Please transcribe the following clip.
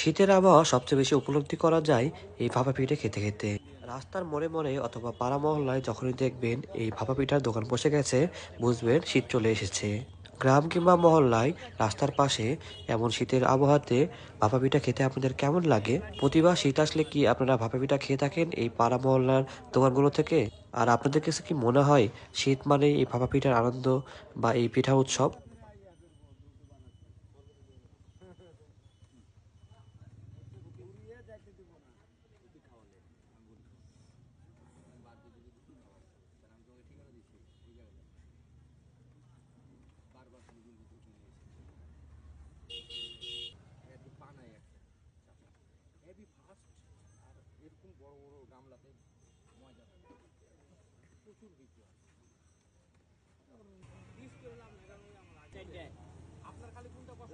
শীতের আবহাওয়া সবচেয়ে বেশি উপলব্ধি করা যায় এই ভাপা পিঠে খেতে খেতে। রাস্তার মোড়ে মোড়ে অথবা পাড়া মহল্লায় যখনই দেখবেন এই ভাপা পিঠার দোকান বসে গেছে, বুঝবেন শীত চলে এসেছে। গ্রাম কিংবা মহল্লায় রাস্তার পাশে এমন শীতের আবহাওয়াতে ভাপা পিঠা খেতে আপনাদের কেমন লাগে? প্রতিবার শীত আসলে কি আপনারা ভাপা পিঠা খেয়ে থাকেন এই পাড়া মহল্লার দোকানগুলো থেকে? আর আপনাদের কাছে কি মনে হয় শীত মানে এই ভাপা পিঠার আনন্দ বা এই পিঠা উৎসব? আপনার খালি কোনটা কষ্ট